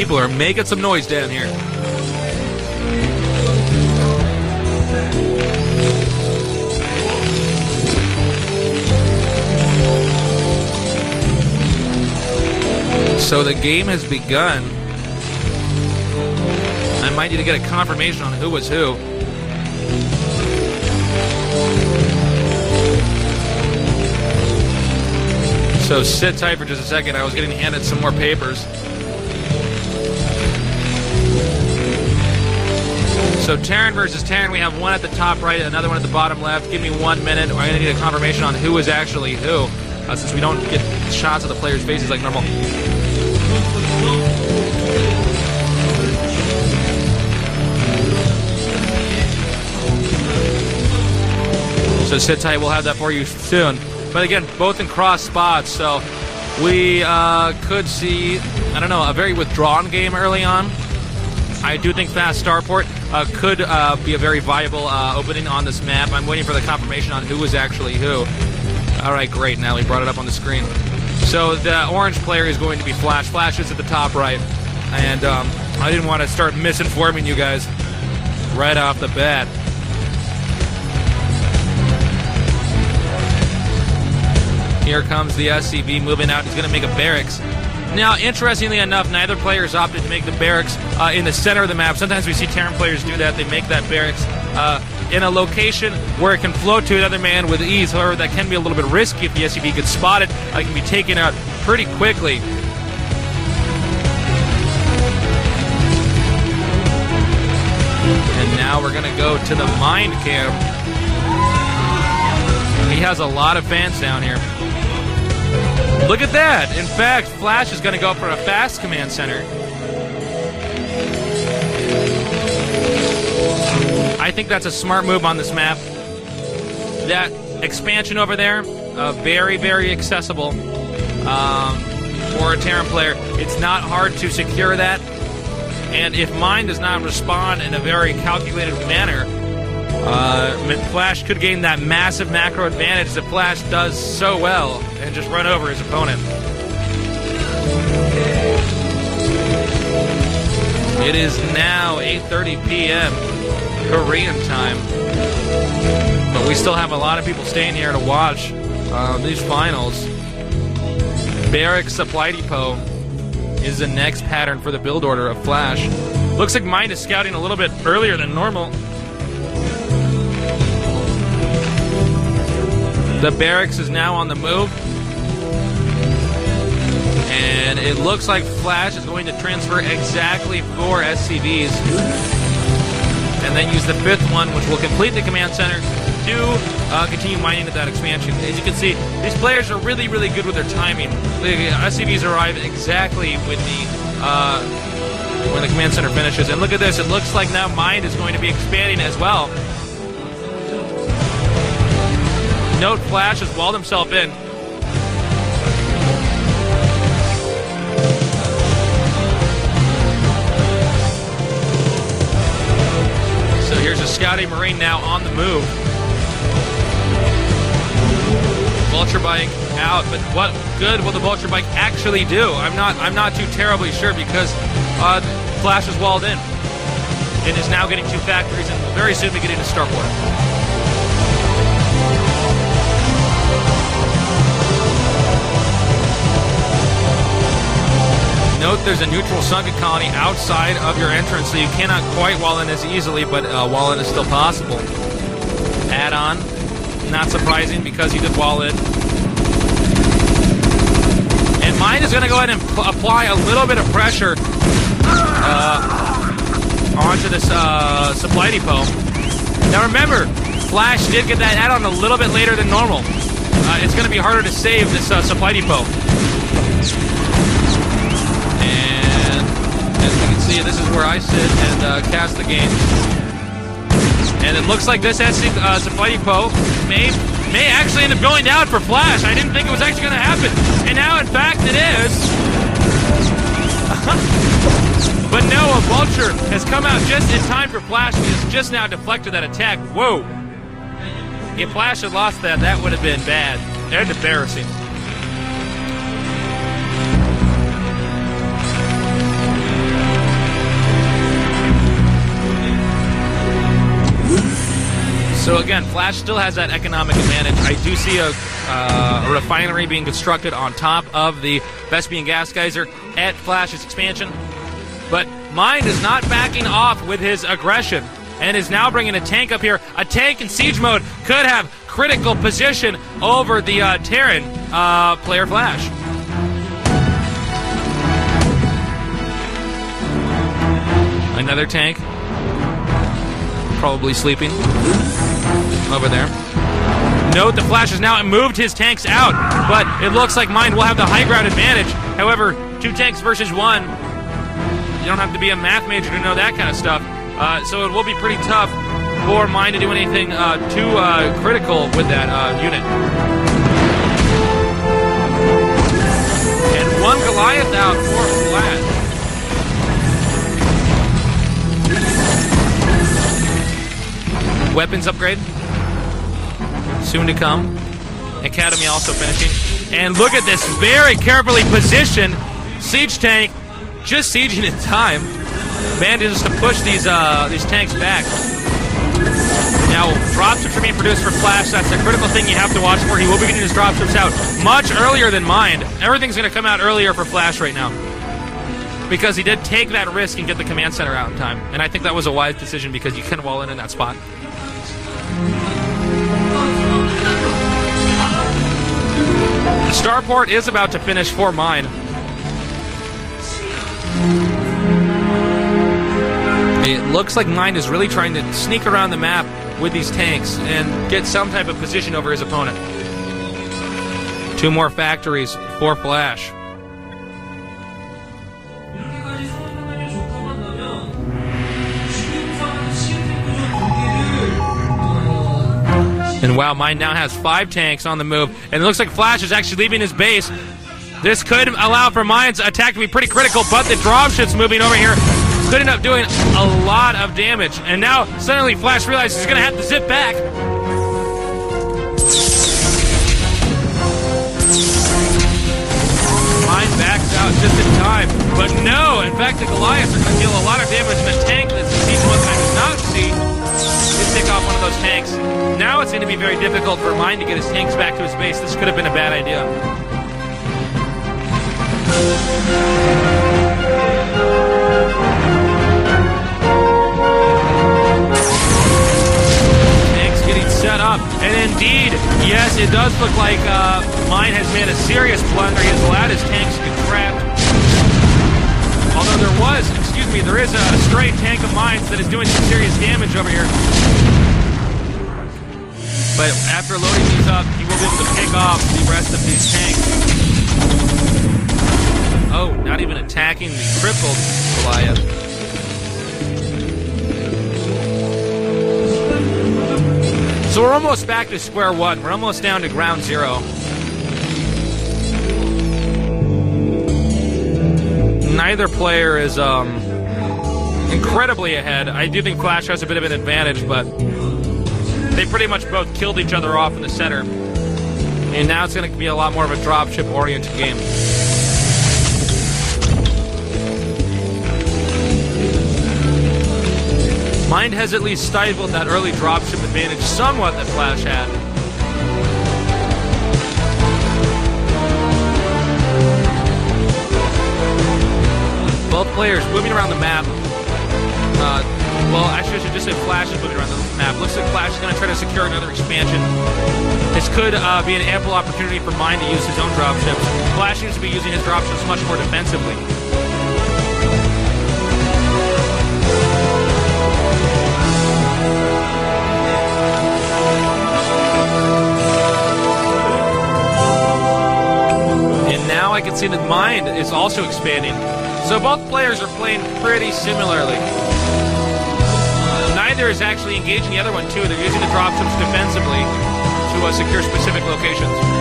people are making some noise down here. So the game has begun. I might need to get a confirmation on who was who. So sit tight for just a second. I was getting handed some more papers. So Terran versus Terran, we have one at the top right, another one at the bottom left. Give me 1 minute. I'm going to need a confirmation on who is actually who, since we don't get shots of the players' faces like normal. So sit tight, we'll have that for you soon. But again, both in cross spots, so we could see, I don't know, a very withdrawn game early on. I do think fast starport could be a very viable opening on this map. I'm waiting for the confirmation on who is actually who. All right, great. Now we brought it up on the screen. So the orange player is going to be Flash. Flash is at the top right. And I didn't want to start misinforming you guys right off the bat. Here comes the SCV moving out. He's going to make a barracks. Now, interestingly enough, neither players opted to make the barracks in the center of the map. Sometimes we see Terran players do that. They make that barracks in a location where it can float to another man with ease. However, that can be a little bit risky if the SCV gets spotted. It can be taken out pretty quickly. And now we're going to go to the mine camp. He has a lot of fans down here. Look at that! In fact, Flash is going to go for a fast command center. I think that's a smart move on this map. That expansion over there, very, very accessible for a Terran player. It's not hard to secure that. And if mine does not respond in a very calculated manner, Flash could gain that massive macro advantage that Flash does so well and just run over his opponent. It is now 8:30 p.m. Korean time, but we still have a lot of people staying here to watch these finals. Barrack Supply Depot is the next pattern for the build order of Flash. Looks like mine is scouting a little bit earlier than normal. The barracks is now on the move. And it looks like Flash is going to transfer exactly 4 SCVs. And then use the 5th one, which will complete the command center, to continue mining at that expansion. As you can see, these players are really, really good with their timing. The SCVs arrive exactly with when the command center finishes. And look at this, it looks like now mine is going to be expanding as well. Note Flash has walled himself in. So here's a scouting Marine now on the move. Vulture Bike out, but what good will the Vulture Bike actually do? I'm not too terribly sure, because Flash is walled in. It is now getting 2 factories and will very soon be getting to starport. Note there's a neutral sunken colony outside of your entrance, so you cannot quite wall in as easily, but wall in is still possible. Add-on, not surprising because he did wall in. And mine is going to go ahead and apply a little bit of pressure onto this supply depot. Now remember, Flash did get that add-on a little bit later than normal. It's going to be harder to save this supply depot. See, this is where I sit and cast the game. And it looks like this supply depot may actually end up going down for Flash. I didn't think it was actually going to happen. And now, in fact, it is. But no, a Vulture has come out just in time for Flash. He has just now deflected that attack. Whoa. If Flash had lost that, that would have been bad and embarrassing. again, Flash still has that economic advantage. I do see a refinery being constructed on top of the Vespian gas geyser at Flash's expansion. But Mind is not backing off with his aggression and is now bringing a tank up here. A tank in siege mode could have critical position over the Terran player Flash. Another tank. Probably sleeping over there. Note the Flash has now moved his tanks out, but it looks like Mind will have the high ground advantage. However, 2 tanks versus 1, you don't have to be a math major to know that kind of stuff. So it will be pretty tough for Mind to do anything too critical with that unit. And 1 Goliath out for Flash. Weapons upgrade soon to come. Academy also finishing. And look at this very carefully positioned siege tank, just sieging in time. Manages to push these tanks back. Now, dropships are being produced for Flash. That's a critical thing you have to watch for. He will be getting his dropships out much earlier than Mind. Everything's going to come out earlier for Flash right now, because he did take that risk and get the command center out in time. And I think that was a wise decision, because you couldn't wall in that spot. The starport is about to finish for Mind. It looks like Mind is really trying to sneak around the map with these tanks and get some type of position over his opponent. 2 more factories for Flash. And wow, Mind now has 5 tanks on the move, and it looks like Flash is actually leaving his base. This could allow for Mind's attack to be pretty critical, but the dropships moving over here could end up doing a lot of damage. And now suddenly Flash realizes he's going to have to zip back. Mind backs out just in time, but no, in fact the Goliaths are going to deal a lot of damage, and the tank that Siege 1 did not see is take off one of those tanks. Now it's going to be very difficult for Mind to get his tanks back to his base. This could have been a bad idea. Tanks getting set up, and indeed, yes, it does look like Mind has made a serious blunder. He has allowed his tanks to get trapped. Although there is a stray tank of Mind's that is doing some serious damage over here. But after loading these up, he will be able to pick off the rest of these tanks. Oh, not even attacking the crippled Goliath. So we're almost back to square one. We're almost down to ground zero. Neither player is incredibly ahead. I do think Flash has a bit of an advantage, but they pretty much both killed each other off in the center. And now it's going to be a lot more of a dropship-oriented game. Mind has at least stifled that early dropship advantage somewhat that Flash had. Both players moving around the map. Well, actually, I should just say Flash is moving around the map. Looks like Flash is going to try to secure another expansion. This could be an ample opportunity for Mind to use his own dropships. Flash seems to be using his dropships much more defensively. And now I can see that Mind is also expanding. So both players are playing pretty similarly. Neither is actually engaging the other one, too. They're using the dropships defensively to secure specific locations.